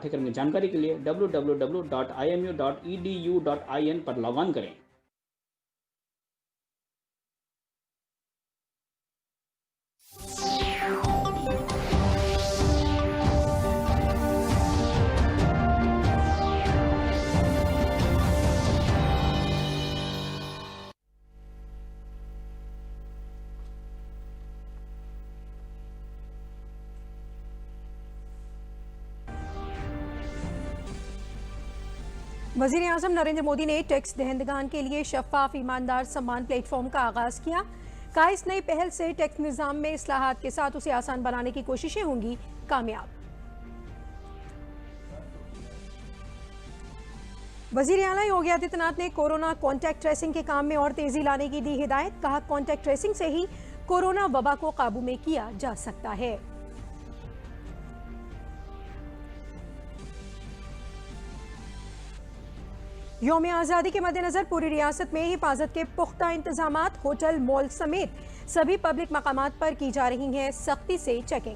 पाठ्यक्रम की जानकारी के लिए www.imu.edu.in पर लॉग ऑन करें। वज़ीर-ए-आज़म नरेंद्र मोदी ने टैक्स दहंदगान के लिए शफ़ाफ ईमानदार सम्मान प्लेटफॉर्म का आगाज़ किया। कहा इस नई पहल से टैक्स निज़ाम में इस्लाहात के साथ उसे आसान बनाने की कोशिशें होंगी कामयाब। वज़ीर आला योगी आदित्यनाथ ने कोरोना कॉन्टैक्ट ट्रेसिंग के काम में और तेजी लाने की दी हिदायत। कहा कॉन्टैक्ट ट्रेसिंग से ही कोरोना वबा को काबू में किया जा सकता है। यौम आज़ादी के मद्देनजर पूरी रियासत में हिफाजत के पुख्ता इंतजामात। होटल मॉल समेत सभी पब्लिक मकामात पर की जा रही है सख्ती से चेकिंग।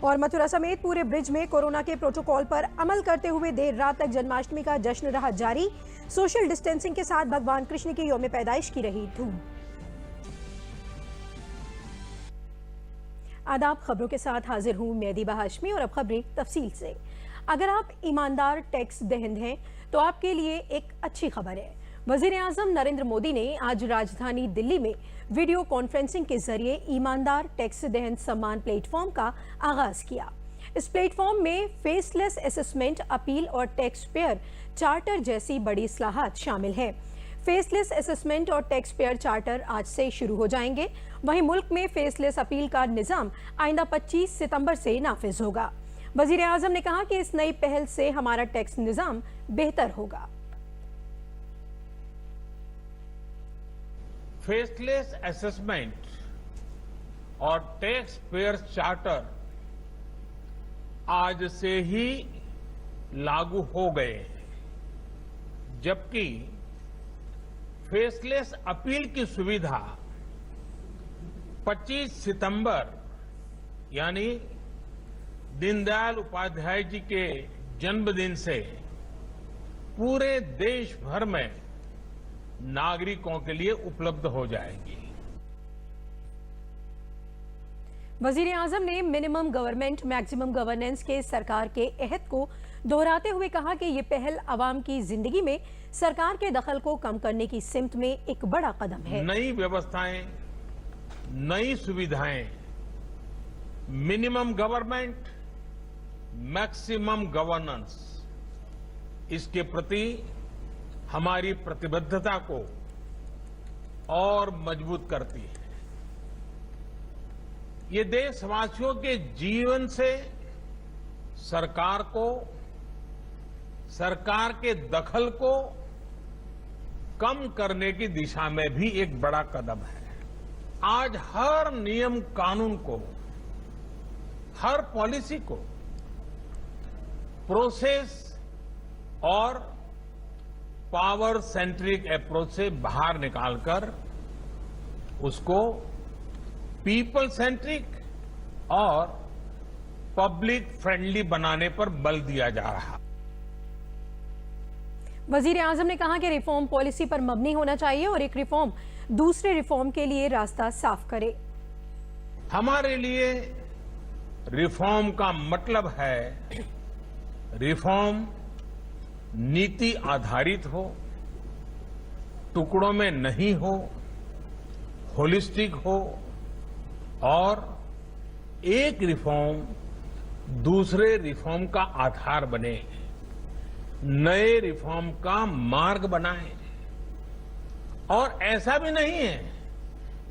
और मथुरा समेत पूरे ब्रिज में कोरोना के प्रोटोकॉल पर अमल करते हुए देर रात तक जन्माष्टमी का जश्न रहा जारी। सोशल डिस्टेंसिंग के साथ भगवान कृष्ण की यौम पैदाइश की रही धूम। आदाब, खबरों के साथ हाजिर हूं मैं दीबा हाशमी और अब खबरें तफसील से। अगर आप ईमानदार टैक्स दहंद हैं तो आपके लिए एक अच्छी खबर है। वज़ीर आज़म नरेंद्र मोदी ने आज राजधानी दिल्ली में वीडियो कॉन्फ्रेंसिंग के जरिए ईमानदार टैक्स दहंद सम्मान प्लेटफॉर्म का आगाज किया। इस प्लेटफॉर्म में फेसलेस असेसमेंट, अपील और टैक्स पेयर चार्टर जैसी बड़ी इस्लाहात शामिल हैं। फेसलेस असेसमेंट और टैक्स पेयर चार्टर आज से शुरू हो जाएंगे। वहीं मुल्क में फेसलेस अपील का निजाम आइंदा 25 सितंबर से नाफिज होगा। वज़ीर आज़म ने कहा कि इस नई पहल से हमारा टैक्स निजाम बेहतर होगा। फेसलेस असेसमेंट और टैक्स पेयर चार्टर आज से ही लागू हो गए हैं, जबकि फेसलेस अपील की सुविधा 25 सितंबर यानी दीनदयाल उपाध्याय जी के जन्मदिन से पूरे देश भर में नागरिकों के लिए उपलब्ध हो जाएगी। वज़ीर आज़म ने मिनिमम गवर्नमेंट मैक्सिमम गवर्नेंस के सरकार के अहद को दोहराते हुए कहा कि ये पहल आवाम की जिंदगी में सरकार के दखल को कम करने की सिमत में एक बड़ा कदम है। नई व्यवस्थाएं, नई सुविधाएं, मिनिमम गवर्नमेंट, मैक्सिमम गवर्नेंस, इसके प्रति हमारी प्रतिबद्धता को और मजबूत करती है। ये देशवासियों के जीवन से सरकार को, सरकार के दखल को कम करने की दिशा में भी एक बड़ा कदम है। आज हर नियम कानून को, हर पॉलिसी को प्रोसेस और पावर सेंट्रिक अप्रोच से बाहर निकालकर उसको पीपल सेंट्रिक और पब्लिक फ्रेंडली बनाने पर बल दिया जा रहा। वज़ीर आज़म ने कहा कि रिफॉर्म पॉलिसी पर मबनी होना चाहिए और एक रिफॉर्म दूसरे रिफॉर्म के लिए रास्ता साफ करे। हमारे लिए रिफॉर्म का मतलब है रिफॉर्म नीति आधारित हो, टुकड़ों में नहीं हो, होलिस्टिक हो और एक रिफॉर्म दूसरे रिफॉर्म का आधार बने, नए रिफॉर्म का मार्ग बनाए। और ऐसा भी नहीं है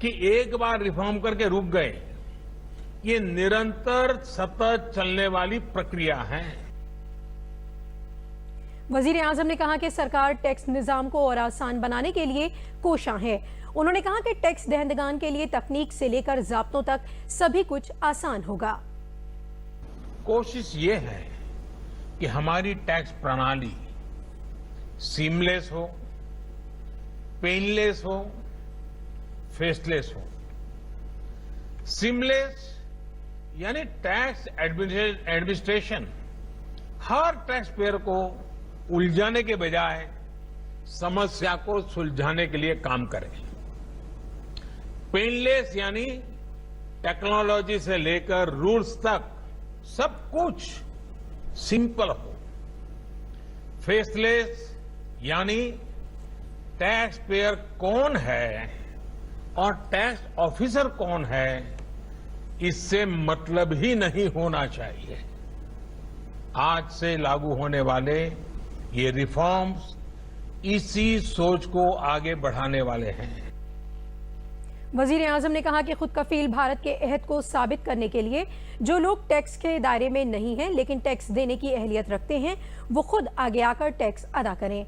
कि एक बार रिफॉर्म करके रुक गए। ये निरंतर सतत चलने वाली प्रक्रिया है। वज़ीर आज़म ने कहा कि सरकार टैक्स निज़ाम को और आसान बनाने के लिए कोशां है। उन्होंने कहा कि टैक्स दहंदगान के लिए तकनीक से लेकर ज़ाब्तों तक सभी कुछ आसान होगा। कोशिश ये है कि हमारी टैक्स प्रणाली सीमलेस हो, पेनलेस हो, फेसलेस हो। सीमलेस यानी टैक्स एडमिनिस्ट्रेशन हर टैक्स पेयर को उलझाने के बजाय समस्या को सुलझाने के लिए काम करे। पेनलेस यानी टेक्नोलॉजी से लेकर रूल्स तक सब कुछ सिंपल हो। फेसलेस यानी टैक्स पेयर कौन है और टैक्स ऑफिसर कौन है, इससे मतलब ही नहीं होना चाहिए। आज से लागू होने वाले ये रिफॉर्म्स इसी सोच को आगे बढ़ाने वाले हैं। वजीर आजम ने कहा कि खुद कफील भारत के अहद को साबित करने के लिए जो लोग टैक्स के दायरे में नहीं हैं लेकिन टैक्स देने की अहलियत रखते हैं, वो खुद आगे आकर टैक्स अदा करें।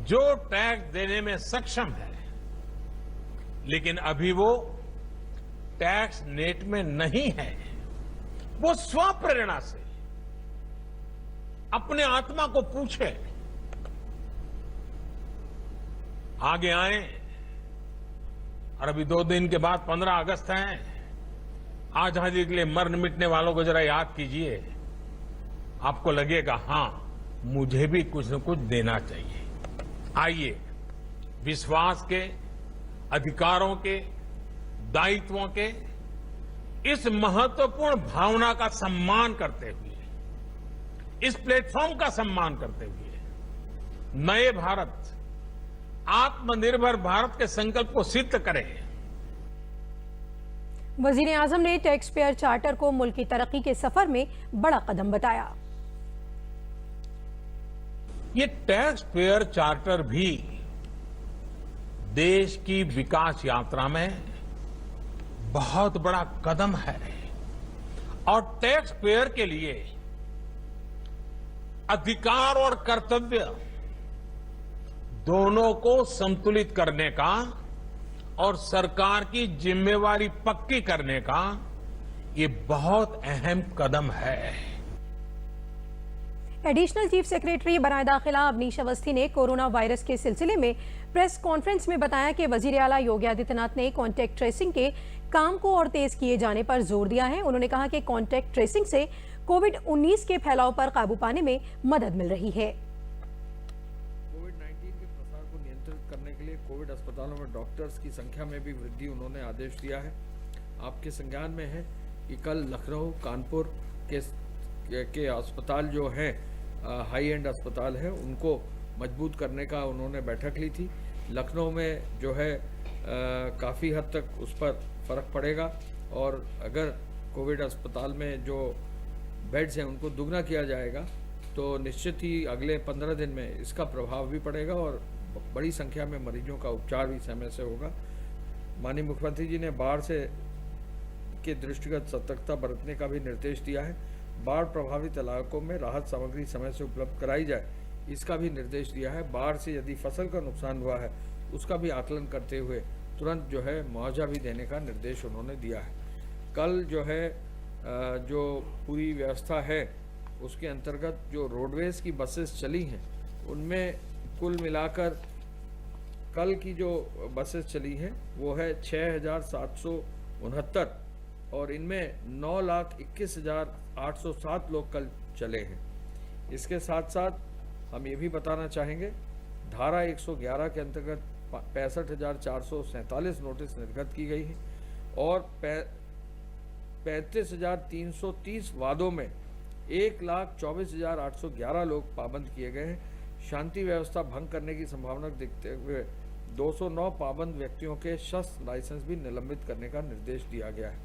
जो टैक्स देने में सक्षम है लेकिन अभी वो टैक्स नेट में नहीं है, वो स्वप्रेरणा से अपने आत्मा को पूछे, आगे आए। और अभी 2 दिन के बाद 15 अगस्त है। आजादी के लिए मरने मिटने वालों को जरा याद कीजिए, आपको लगेगा हां मुझे भी कुछ न कुछ देना चाहिए। आइए विश्वास के, अधिकारों के, दायित्वों के इस महत्वपूर्ण भावना का सम्मान करते हुए, इस प्लेटफॉर्म का सम्मान करते हुए नए भारत, आत्मनिर्भर भारत के संकल्प को सिद्ध करें। वजीर आजम ने टैक्स पेयर चार्टर को मुल्क की तरक्की के सफर में बड़ा कदम बताया। ये टैक्स पेयर चार्टर भी देश की विकास यात्रा में बहुत बड़ा कदम है और टैक्स पेयर के लिए अधिकार और कर्तव्य दोनों को संतुलित करने का और सरकार की जिम्मेवारी पक्की करने का ये बहुत अहम कदम है। एडिशनल चीफ सेक्रेटरी बराए दाखिला अवनीश अवस्थी ने कोरोना वायरस के सिलसिले में प्रेस कॉन्फ्रेंस में बताया कि वजीर आला योगी आदित्यनाथ ने कॉन्टैक्ट ट्रेसिंग के काम को और तेज किए जाने पर जोर दिया है। उन्होंने कहा कि कॉन्टैक्ट ट्रेसिंग से कोविड-19 के फैलाव पर काबू पाने में मदद मिल रही है। कोविड-19 के प्रसार को नियंत्रित करने के लिए कोविड अस्पतालों में डॉक्टर्स की संख्या में भी वृद्धि उन्होंने आदेश दिया है। आपके संज्ञान में है कि कल लखनऊ, कानपुर के अस्पताल जो है हाई एंड अस्पताल है, उनको मजबूत करने का उन्होंने बैठक ली थी। लखनऊ में जो है काफ़ी हद तक उस पर फ़र्क पड़ेगा और अगर कोविड अस्पताल में जो बेड्स हैं उनको दुगना किया जाएगा तो निश्चित ही अगले 15 दिन में इसका प्रभाव भी पड़ेगा और बड़ी संख्या में मरीजों का उपचार भी समय से होगा। माननीय मुख्यमंत्री जी ने बाढ़ से के दृष्टिगत सतर्कता बरतने का भी निर्देश दिया है। बाढ़ प्रभावित इलाकों में राहत सामग्री समय से उपलब्ध कराई जाए, इसका भी निर्देश दिया है। बाढ़ से यदि फसल का नुकसान हुआ है उसका भी आकलन करते हुए तुरंत जो है मुआवजा भी देने का निर्देश उन्होंने दिया है। कल जो है जो पूरी व्यवस्था है उसके अंतर्गत जो रोडवेज की बसेस चली हैं उनमें कुल मिलाकर कल की जो बसेस चली हैं वो है 6,769 और इनमें 9,21,807 लोग कल चले हैं। इसके साथ साथ हम ये भी बताना चाहेंगे धारा 111 के अंतर्गत 65,447 नोटिस निर्गत की गई है और 35,330 वादों में 1,24,811 लोग पाबंद किए गए हैं। शांति व्यवस्था भंग करने की संभावना देखते हुए 209 पाबंद व्यक्तियों के शस्त्र लाइसेंस भी निलंबित करने का निर्देश दिया गया है।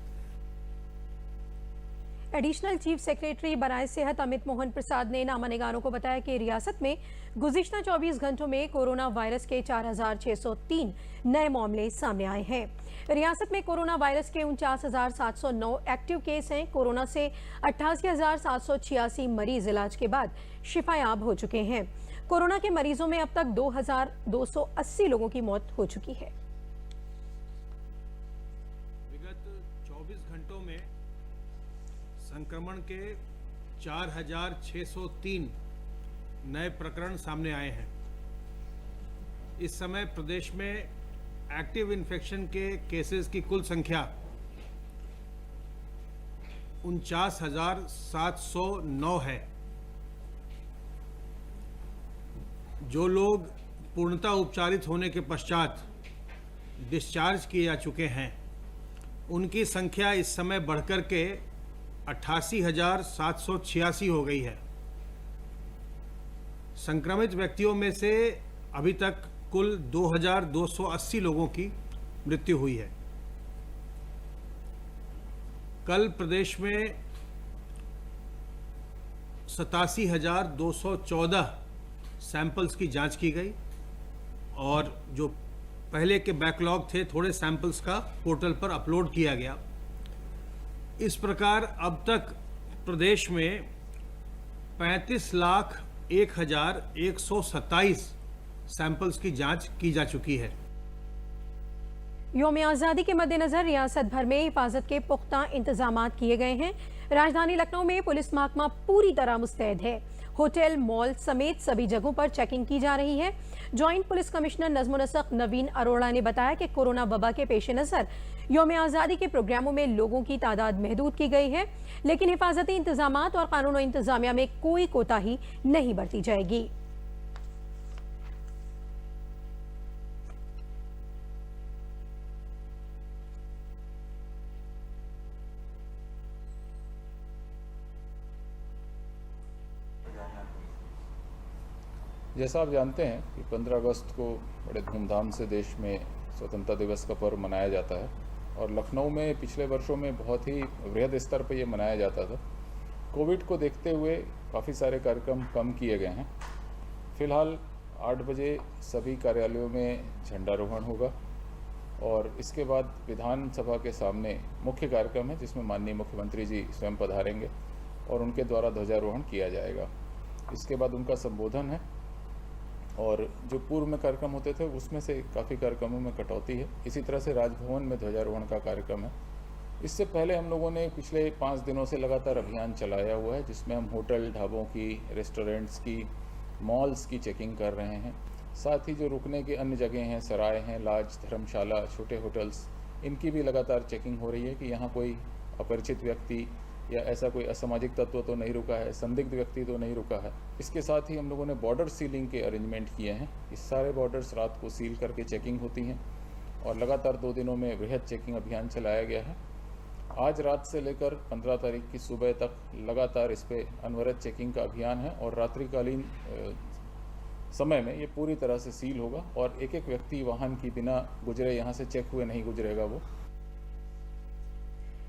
एडिशनल चीफ सेक्रेटरी बराए सेहत अमित मोहन प्रसाद ने नामानिगारों को बताया कि रियासत में गुज़िश्ता 24 घंटों में कोरोना वायरस के 4,603 नए मामले सामने आए हैं। रियासत में कोरोना वायरस के 49,709 एक्टिव केस हैं। कोरोना से 88,786 मरीज इलाज के बाद शिफायाब हो चुके हैं। कोरोना के मरीजों में अब तक 2,280 लोगों की मौत हो चुकी है। विगत 24 घंटों में संक्रमण के 4,603 नए प्रकरण सामने आए हैं। इस समय प्रदेश में एक्टिव इन्फेक्शन के केसेस की कुल संख्या 49,709 है। जो लोग पूर्णतः उपचारित होने के पश्चात डिस्चार्ज किए जा चुके हैं उनकी संख्या इस समय बढ़कर के 88,786 हो गई है। संक्रमित व्यक्तियों में से अभी तक कुल 2,280 लोगों की मृत्यु हुई है। कल प्रदेश में 87,214 सैंपल्स की जांच की गई और जो पहले के बैकलॉग थे थोड़े सैंपल्स का पोर्टल पर अपलोड किया गया। इस प्रकार अब तक प्रदेश में 35,01,127 सैंपल्स की जांच की जा चुकी है। यौम आज़ादी के मद्देनजर रियासत भर में हिफाजत के पुख्ता इंतजाम किए गए हैं। राजधानी लखनऊ में पुलिस महकमा पूरी तरह मुस्तैद है। होटल, मॉल समेत सभी जगहों पर चेकिंग की जा रही है। जॉइंट पुलिस कमिश्नर नज़्म-ओ-नस्क़ नवीन अरोड़ा ने बताया कि कोरोना वबा के पेश नज़र यौम आज़ादी के प्रोग्रामों में लोगों की तादाद महदूद की गई है, लेकिन हिफाजती इंतजामात और कानून और इंतजामिया में कोई कोताही नहीं बरती जाएगी। जैसा आप जानते हैं कि 15 अगस्त को बड़े धूमधाम से देश में स्वतंत्रता दिवस का पर्व मनाया जाता है और लखनऊ में पिछले वर्षों में बहुत ही वृहद स्तर पर यह मनाया जाता था। कोविड को देखते हुए काफ़ी सारे कार्यक्रम कम किए गए हैं। फिलहाल 8 बजे सभी कार्यालयों में झंडारोहण होगा और इसके बाद विधानसभा के सामने मुख्य कार्यक्रम है जिसमें माननीय मुख्यमंत्री जी स्वयं पधारेंगे और उनके द्वारा ध्वजारोहण किया जाएगा। इसके बाद उनका संबोधन है और जो पूर्व में कार्यक्रम होते थे उसमें से काफ़ी कार्यक्रमों में कटौती है। इसी तरह से राजभवन में ध्वजारोहण का कार्यक्रम है। इससे पहले हम लोगों ने पिछले 5 दिनों से लगातार अभियान चलाया हुआ है जिसमें हम होटल, ढाबों की, रेस्टोरेंट्स की, मॉल्स की चेकिंग कर रहे हैं। साथ ही जो रुकने की अन्य जगह हैं, सराय हैं, लॉज, धर्मशाला, छोटे होटल्स, इनकी भी लगातार चेकिंग हो रही है कि यहाँ कोई अपरिचित व्यक्ति या ऐसा कोई असामाजिक तत्व तो नहीं रुका है, संदिग्ध व्यक्ति तो नहीं रुका है। इसके साथ ही हम लोगों ने बॉर्डर सीलिंग के अरेंजमेंट किए हैं। इस सारे बॉर्डर्स रात को सील करके चेकिंग होती हैं और लगातार 2 दिनों में वृहद चेकिंग अभियान चलाया गया है। आज रात से लेकर 15 तारीख की सुबह तक लगातार इस पर अनवरत चेकिंग का अभियान है और रात्रिकालीन समय में ये पूरी तरह से सील होगा और एक एक व्यक्ति वाहन की बिना गुजरे यहाँ से चेक हुए नहीं गुजरेगा। वो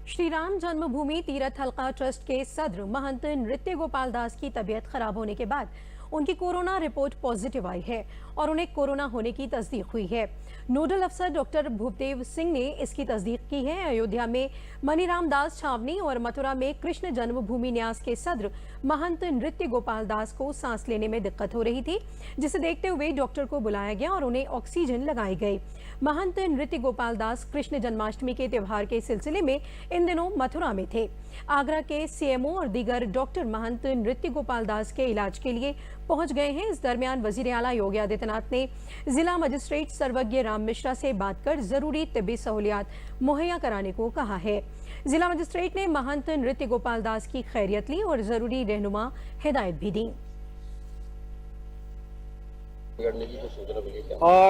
श्री राम जन्मभूमि तीर्थ हल्का ट्रस्ट के सदर महंत नृत्य गोपाल दास की तबीयत खराब होने के बाद उनकी कोरोना रिपोर्ट पॉजिटिव आई है और उन्हें कोरोना होने की तस्दीक हुई है। नोडल अफसर डॉक्टर भूपदेव सिंह ने इसकी तस्दीक की है। अयोध्या में मनीराम दास छावनी और मथुरा में कृष्ण जन्मभूमि न्यास के सदर महंत नृत्य गोपाल दास को सांस लेने में दिक्कत हो रही थी, जिसे देखते हुए डॉक्टर को बुलाया गया और उन्हें ऑक्सीजन लगाई गई। महंत नृत्य गोपाल दास कृष्ण जन्माष्टमी के त्योहार के सिलसिले में इन दिनों मथुरा में थे। आगरा के सीएमओ और दीगर डॉक्टर महंत नृत्य गोपाल दास के इलाज के लिए पहुंच गए हैं। इस दरमियान वजीर आला योगी आदित्यनाथ ने जिला मजिस्ट्रेट सर्वज्ञ राम मिश्रा से बात कर जरूरी तिब्बी सहूलियात मुहैया कराने को कहा है। जिला मजिस्ट्रेट ने महंत नृत्य गोपाल दास की खैरियत ली और जरूरी रहनुमा हिदायत भी दी।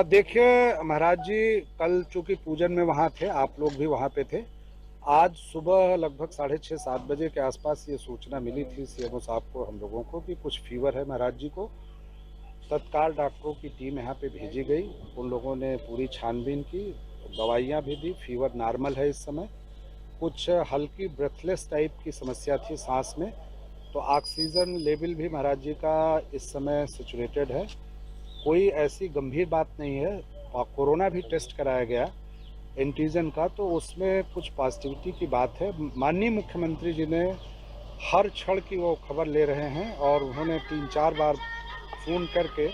देखिए महाराज जी, कल चूंकि पूजन में वहाँ थे, आप लोग भी वहाँ पे थे। आज सुबह लगभग 6:30-7 बजे के आसपास ये सूचना मिली थी सीएमओ साहब को, हम लोगों को, कि कुछ फीवर है महाराज जी को। तत्काल डॉक्टरों की टीम यहाँ पे भेजी गई। उन लोगों ने पूरी छानबीन की, दवाइयाँ भी दी। फीवर नॉर्मल है इस समय। कुछ हल्की ब्रेथलेस टाइप की समस्या थी सांस में, तो ऑक्सीजन लेवल भी महाराज जी का इस समय सैचुरेटेड है। कोई ऐसी गंभीर बात नहीं है। और कोरोना भी टेस्ट कराया गया एंटीजन का, तो उसमें कुछ पॉजिटिविटी की बात है। माननीय मुख्यमंत्री जी ने हर क्षण की वो खबर ले रहे हैं और उन्होंने 3-4 बार फ़ोन करके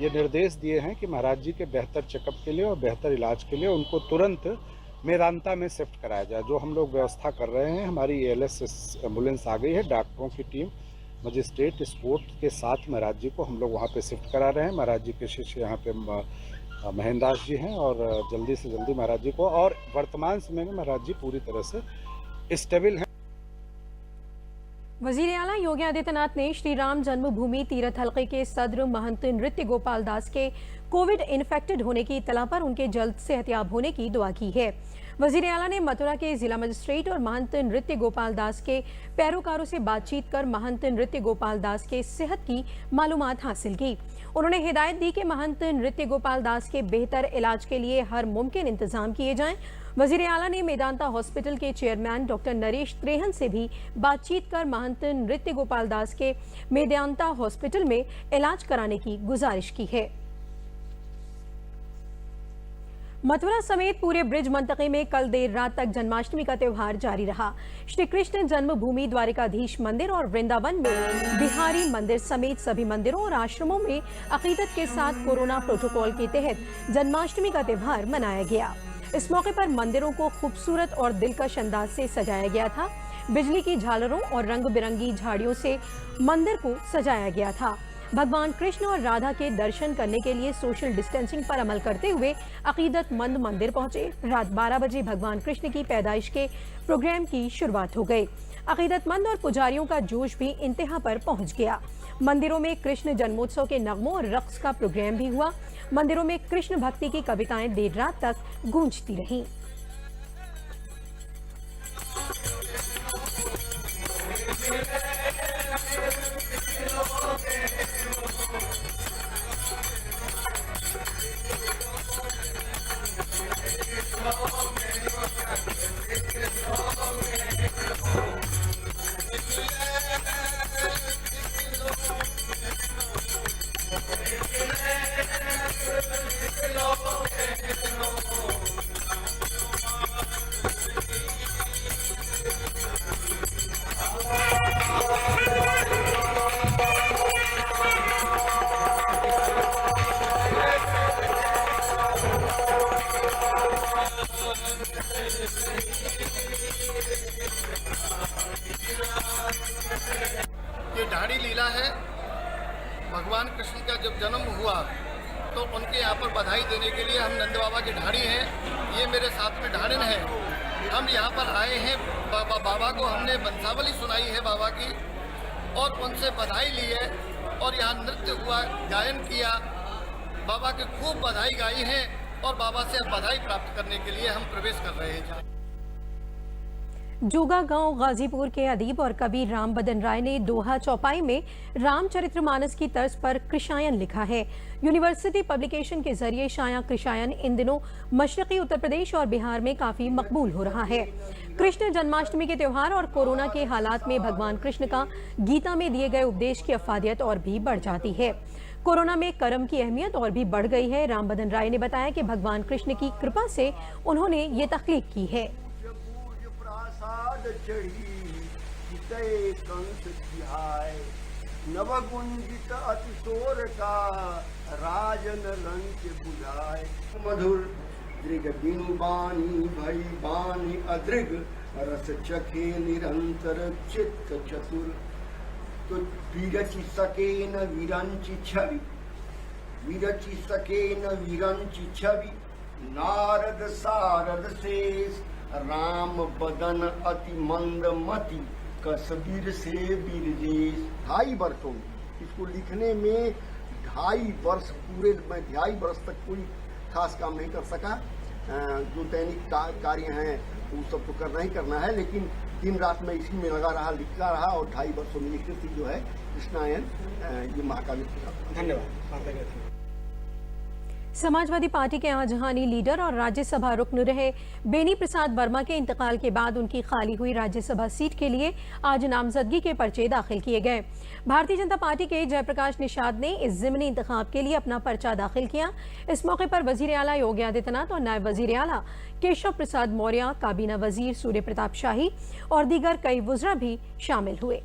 ये निर्देश दिए हैं कि महाराज जी के बेहतर चेकअप के लिए और बेहतर इलाज के लिए उनको तुरंत मेदांता में शिफ्ट कराया जाए, जो हम लोग व्यवस्था कर रहे हैं। हमारी ALS एम्बुलेंस आ गई है, डॉक्टरों की टीम, मजिस्ट्रेट, स्पोर्ट के साथ महाराज जी को हम लोग वहाँ पे शिफ्ट करा रहे हैं। महाराज जी के शिष्य यहाँ पे महेंद्र दास जी हैं और जल्दी से जल्दी महाराज जी को, और वर्तमान समय में महाराज जी पूरी तरह से स्टेबल हैं। वजीर आला योगी आदित्यनाथ ने श्री राम जन्मभूमि तीर्थ हल्के के सदर महंत नृत्य गोपाल दास के कोविड इन्फेक्टेड होने की इत्तला पर उनके जल्द सेहतयाब होने की दुआ की है। वजीर आला ने मथुरा के जिला मजिस्ट्रेट और महंत नृत्य गोपाल दास के पैरोकारों से बातचीत कर महंत नृत्य गोपाल दास के सेहत की मालूमात हासिल की। उन्होंने हिदायत दी कि महंत नृत्य गोपाल दास के बेहतर इलाज के लिए हर मुमकिन इंतजाम किए जाएं। वजीर आला ने मेदांता हॉस्पिटल के चेयरमैन डॉक्टर नरेश त्रेहन से भी बातचीत कर महंत नृत्य गोपाल दास के मेदांता हॉस्पिटल में इलाज कराने की गुजारिश की है। मथुरा समेत पूरे ब्रिज मंतके में कल देर रात तक जन्माष्टमी का त्यौहार जारी रहा। श्री कृष्ण जन्मभूमि द्वारिकाधीश मंदिर और वृंदावन में बिहारी मंदिर समेत सभी मंदिरों और आश्रमों में अकीदत के साथ कोरोना प्रोटोकॉल के तहत जन्माष्टमी का त्यौहार मनाया गया। इस मौके पर मंदिरों को खूबसूरत और दिलकश अंदाज से सजाया गया था। बिजली की झालरों और रंग बिरंगी झाड़ियों से मंदिर को सजाया गया था। भगवान कृष्ण और राधा के दर्शन करने के लिए सोशल डिस्टेंसिंग पर अमल करते हुए अकीदतमंद मंदिर पहुंचे। रात 12 बजे भगवान कृष्ण की पैदाइश के प्रोग्राम की शुरुआत हो गई। अकीदतमंद और पुजारियों का जोश भी इंतहा पर पहुंच गया। मंदिरों में कृष्ण जन्मोत्सव के नगमों और रक्स का प्रोग्राम भी हुआ। मंदिरों में कृष्ण भक्ति की कविताएं देर रात तक गूंजती रहीं। ये ढाड़ी लीला है। भगवान कृष्ण का जब जन्म हुआ तो उनके यहाँ पर बधाई देने के लिए हम नंद बाबा के ढाड़ी हैं। ये मेरे साथ में ढाड़िन है। हम यहाँ पर आए हैं, बाबा को हमने बंसावली सुनाई है बाबा की, और उनसे बधाई ली है और यहाँ नृत्य हुआ, गायन किया, बाबा की खूब बधाई गाई है और बाबा से बधाई प्राप्त करने के लिए हम प्रवेश कर रहे हैं। जोगा गांव गाजीपुर के अदीब और कवि राम बदन राय ने दोहा चौपाई में रामचरितमानस की तर्ज पर कृषायन लिखा है। यूनिवर्सिटी पब्लिकेशन के जरिए शाया कृषायन इन दिनों मशरकी उत्तर प्रदेश और बिहार में काफी मकबूल हो रहा है। कृष्ण जन्माष्टमी के त्यौहार और कोरोना के हालात में भगवान कृष्ण का गीता में दिए गए उपदेश की अफादियत और भी बढ़ जाती है। कोरोना में कर्म की अहमियत और भी बढ़ गई है। राम बदन राय ने बताया कि भगवान कृष्ण की कृपा से उन्होंने ये तख्लीक की है। नवगुंजित अतिशोर का राजन लंच बुझाए, मधुर दृग बिनु बानी भई बानी अदृग, रस चखे निरंतर चित्त चतुर, तो विरचि सके न विरंचि छवि, विरचि सके न विरंचि छवि, नारद सारद शेष, राम बदन अति मंद मति, कसबीर से बिरजेश। 2.5 वर्षों में इसको लिखने में 2.5 वर्ष पूरे, मैं 2.5 वर्ष तक कोई खास काम नहीं कर सका। जो दैनिक कार्य हैं वो सब तो करना ही करना है, लेकिन दिन रात में इसी में लगा रहा, लिखता रहा और 2.5 वर्षों में लिखती जो है कृष्णायन ये महाकाव्य। धन्यवाद। समाजवादी पार्टी के आजहानी लीडर और राज्यसभा रुकन रहे बेनी प्रसाद वर्मा के इंतकाल के बाद उनकी खाली हुई राज्यसभा सीट के लिए आज नामजदगी के पर्चे दाखिल किए गए। भारतीय जनता पार्टी के जयप्रकाश निषाद ने इस ज़िमनी इंतखाब के लिए अपना पर्चा दाखिल किया। इस मौके पर वजीर आला योगी आदित्यनाथ और नायब वजीर आला केशव प्रसाद मौर्य, काबीना वजीर सूर्य प्रताप शाही और दीगर कई वुज़रा भी शामिल हुए।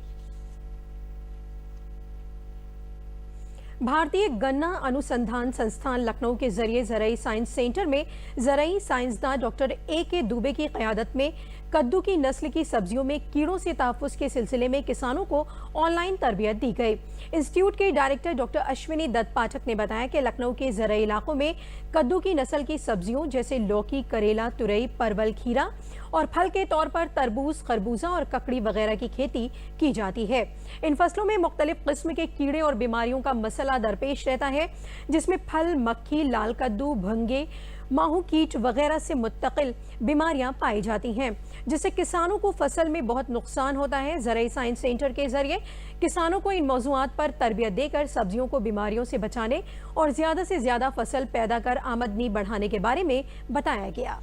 भारतीय गन्ना अनुसंधान संस्थान लखनऊ के जरिए ज़रई साइंस सेंटर में ज़रई साइंसदान डॉक्टर A.K. दुबे की क़यादत में कद्दू की नस्ल की सब्जियों में कीड़ों से तहफ़्फ़ुज़ के सिलसिले में किसानों को ऑनलाइन तरबियत दी गई। इंस्टीट्यूट के डायरेक्टर डॉक्टर अश्विनी दत्त पाठक ने बताया कि लखनऊ के ज़रई इलाकों में कद्दू की नस्ल की सब्जियों जैसे लौकी, करेला, तुरई, परवल, खीरा और फल के तौर पर तरबूज, खरबूजा और ककड़ी वगैरह की खेती की जाती है। इन फसलों में मुख्तलिफ किस्म के कीड़े और बीमारियों का मसला दरपेश रहता है, जिसमें फल मक्खी, लाल कद्दू, भंगे, माहू कीट वगैरह से मुत्तकिल बीमारियां पाई जाती हैं, जिससे किसानों को फसल में बहुत नुकसान होता है। ज़रई साइंस सेंटर के जरिए किसानों को इन मौज़ूआत पर तरबियत देकर सब्जियों को बीमारियों से बचाने और ज़्यादा से ज़्यादा फसल पैदा कर आमदनी बढ़ाने के बारे में बताया गया।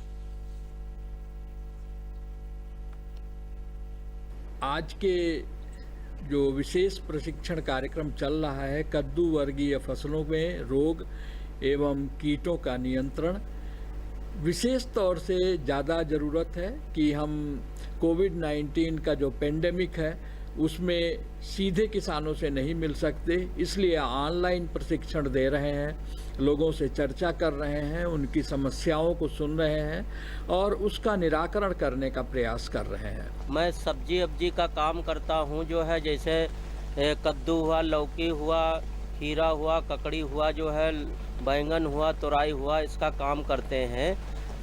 आज के जो विशेष प्रशिक्षण कार्यक्रम चल रहा है, कद्दू वर्गीय फसलों में रोग एवं कीटों का नियंत्रण, विशेष तौर से ज़्यादा ज़रूरत है कि हम कोविड-19 का जो पेंडेमिक है उसमें सीधे किसानों से नहीं मिल सकते, इसलिए ऑनलाइन प्रशिक्षण दे रहे हैं, लोगों से चर्चा कर रहे हैं, उनकी समस्याओं को सुन रहे हैं और उसका निराकरण करने का प्रयास कर रहे हैं। मैं सब्जी अब्जी का काम करता हूँ, जो है जैसे कद्दू हुआ, लौकी हुआ, खीरा हुआ, ककड़ी हुआ, जो है बैंगन हुआ, तुरई हुआ, इसका काम करते हैं।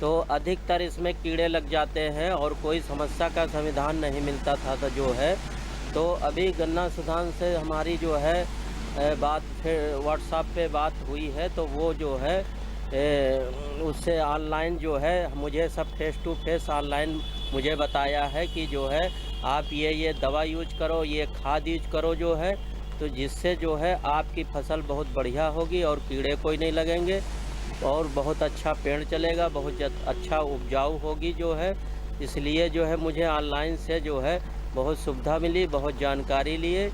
तो अधिकतर इसमें कीड़े लग जाते हैं और कोई समस्या का समाधान नहीं मिलता था तो जो है तो अभी गन्ना सुधान से हमारी जो है बात फिर व्हाट्सएप पे बात हुई है, तो वो जो है उससे ऑनलाइन जो है मुझे सब फेस टू फेस ऑनलाइन मुझे बताया है कि जो है आप ये दवा यूज करो, ये खाद यूज करो जो है, तो जिससे जो है आपकी फसल बहुत बढ़िया होगी और कीड़े कोई नहीं लगेंगे और बहुत अच्छा पेड़ चलेगा, बहुत अच्छा उपजाऊ होगी जो है। इसलिए जो है मुझे ऑनलाइन से जो है बहुत सुविधा मिली, बहुत जानकारी लिए।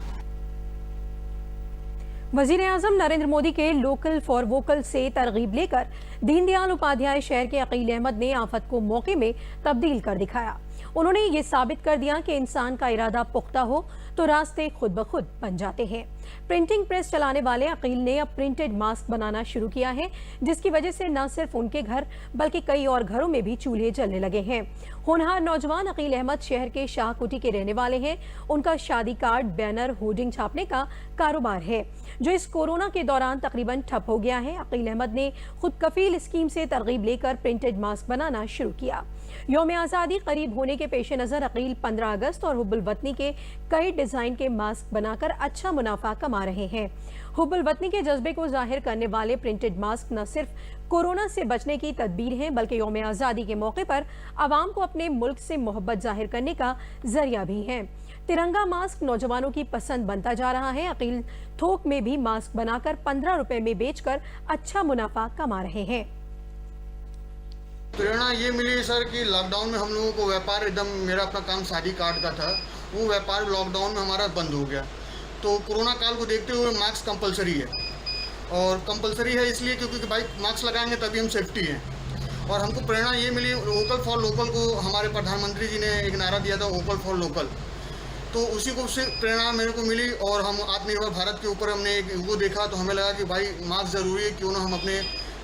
वज़ीर आज़म नरेंद्र मोदी के लोकल फॉर वोकल से तरगीब लेकर दीनदयाल उपाध्याय शहर के अकील अहमद ने आफत को मौके में तब्दील कर दिखाया। उन्होंने ये साबित कर दिया कि इंसान का इरादा पुख्ता हो तो रास्ते खुद ब खुद बन जाते हैं। प्रिंटिंग प्रेस चलाने वाले अकील ने अब प्रिंटेड मास्क बनाना शुरू किया है, जिसकी वजह से न सिर्फ उनके घर बल्कि कई और घरों में भी चूल्हे जलने लगे हैं। होनहार नौजवान अकील अहमद शहर के शाहकुटी के रहने वाले हैं। उनका शादी कार्ड, बैनर, होर्डिंग छापने का कारोबार है, जो इस कोरोना के दौरान तकरीबन ठप हो गया है। अकील अहमद ने खुद कफील स्कीम से तरगीब लेकर प्रिंटेड मास्क बनाना शुरू किया। यौम आज़ादी करीब होने के पेश नज़र अकील 15 अगस्त और हुब्बुल वतनी के कई डिज़ाइन के मास्क बनाकर अच्छा मुनाफा कमा रहे हैं। हुब्बुल वतनी के जज्बे को जाहिर करने वाले प्रिंटेड मास्क न सिर्फ कोरोना से बचने की तदबीर हैं, बल्कि यौम आज़ादी के मौके पर आवाम को अपने मुल्क से मोहब्बत जाहिर करने का जरिया भी हैं। तिरंगा मास्क नौजवानों की पसंद बनता जा रहा है। अकील थोक में भी मास्क बनाकर 15 रुपए में बेचकर अच्छा मुनाफा कमा रहे हैं। प्रेरणा ये मिली सर कि लॉकडाउन में हम लोगों को व्यापार एकदम, मेरा अपना काम शादी कार्ड का था, वो व्यापार लॉकडाउन में हमारा बंद हो गया। तो कोरोना काल को देखते हुए मास्क कंपलसरी है, और कंपलसरी है इसलिए क्योंकि भाई मास्क लगाएंगे तभी हम सेफ्टी हैं। और हमको प्रेरणा ये मिली, वोकल फॉर लोकल को हमारे प्रधानमंत्री जी ने एक नारा दिया था, वोकल फॉर लोकल, तो उसी को से प्रेरणा मेरे को मिली। और हम आत्मनिर्भर भारत के ऊपर हमने एक वो देखा तो हमें लगा कि भाई मास्क ज़रूरी है, क्यों ना हम अपने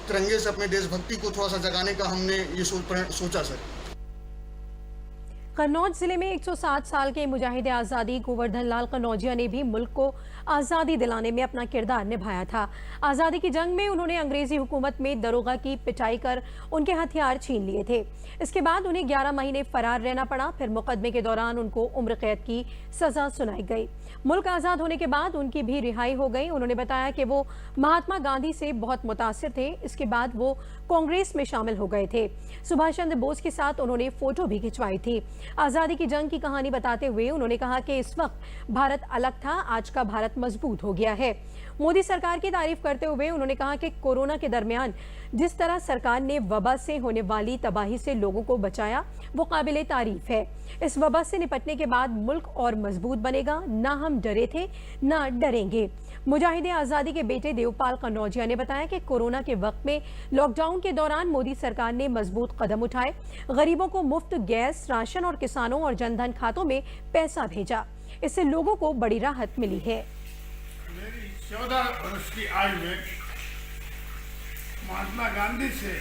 तिरंगे से अपने देशभक्ति को थोड़ा सा जगाने का हमने ये सोचा सर। कन्नौज जिले में 107 साल के मुजाहिद आज़ादी गोवर्धन लाल कन्नौजिया ने भी मुल्क को आज़ादी दिलाने में अपना किरदार निभाया था। आज़ादी की जंग में उन्होंने अंग्रेजी हुकूमत में दरोगा की पिटाई कर उनके हथियार छीन लिए थे। इसके बाद उन्हें 11 महीने फरार रहना पड़ा। फिर मुकदमे के दौरान उनको उम्र कैद की सजा सुनाई गई। मुल्क आज़ाद होने के बाद उनकी भी रिहाई हो गई। उन्होंने बताया कि वो महात्मा गांधी से बहुत मुतासिर थे। इसके बाद वो कांग्रेस में शामिल हो गए थे। सुभाष चंद्र बोस के साथ उन्होंने फोटो भी खिंचवाई थी। आज़ादी की जंग की कहानी बताते हुए उन्होंने कहा कि इस वक्त भारत अलग था, आज का भारत मजबूत हो गया है। मोदी सरकार की तारीफ करते हुए उन्होंने कहा कि कोरोना के दरमियान जिस तरह सरकार ने वबा से होने वाली तबाही से लोगों को बचाया, वो काबिले तारीफ है। इस वबा से निपटने के बाद मुल्क और मजबूत बनेगा। ना हम डरे थे, ना डरेंगे। मुजाहिद आज़ादी के बेटे देवपाल कन्नौजिया ने बताया कि कोरोना के वक्त में लॉकडाउन के दौरान मोदी सरकार ने मजबूत कदम उठाए। गरीबों को मुफ्त गैस, राशन और किसानों और जनधन खातों में पैसा भेजा। इससे लोगों को बड़ी राहत मिली है। 14 वर्ष की आयु में महात्मा गांधी से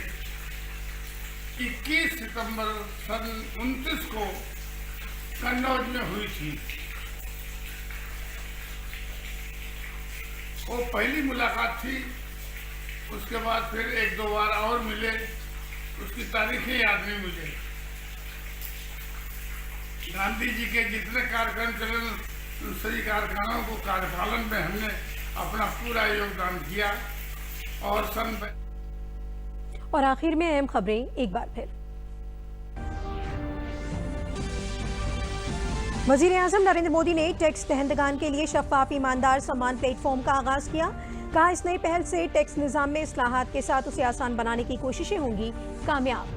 21 सितंबर सन 29 को कन्नौज में हुई थी। वो पहली मुलाकात थी। उसके बाद फिर 1-2 बार और मिले, उसकी तारीखें याद नहीं मुझे। गांधी जी के जितने कार्यक्रम चले उन सभी कार्यक्रमों को कार्यपालन में हमने अपना पूरा योगदान किया। और आखिर में अहम खबरें एक बार फिर। वज़ीर-ए-आज़म नरेंद्र मोदी ने टैक्स दहंदगान के लिए शफ़ाफ ईमानदार सम्मान प्लेटफॉर्म का आगाज किया। कहा, इस नई पहल से टैक्स निज़ाम में इस्लाहात के साथ उसे आसान बनाने की कोशिशें होंगी कामयाब।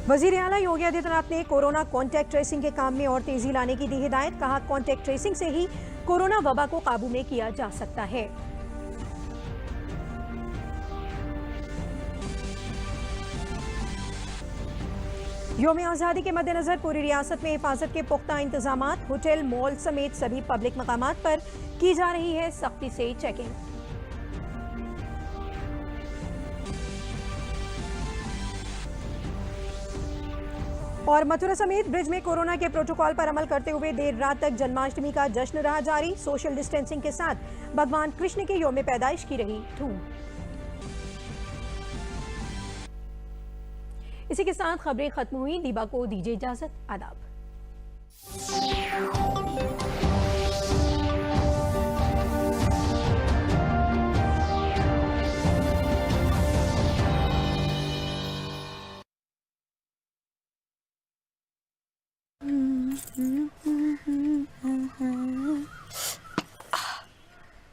वज़ीर आला योगी आदित्यनाथ ने कोरोना कॉन्टैक्ट ट्रेसिंग के काम में और तेजी लाने की दी हिदायत। कहा, कॉन्टैक्ट ट्रेसिंग से ही कोरोना वबा को काबू में किया जा सकता है। यौम आज़ादी के मद्देनजर पूरी रियासत में हिफाजत के पुख्ता इंतजामात। होटल, मॉल समेत सभी पब्लिक मकामात पर की जा रही है सख्ती से चेकिंग। और मथुरा समेत ब्रिज में कोरोना के प्रोटोकॉल पर अमल करते हुए देर रात तक जन्माष्टमी का जश्न रहा जारी। सोशल डिस्टेंसिंग के साथ भगवान कृष्ण के यौम पैदाइश की रही धूम। इसी के साथ खबरें खत्म हुई। दीबा को दीजिए इजाजत। आदाब।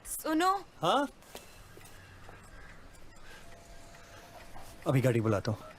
सुनो। हाँ, अभी गाड़ी बुलाता हूँ।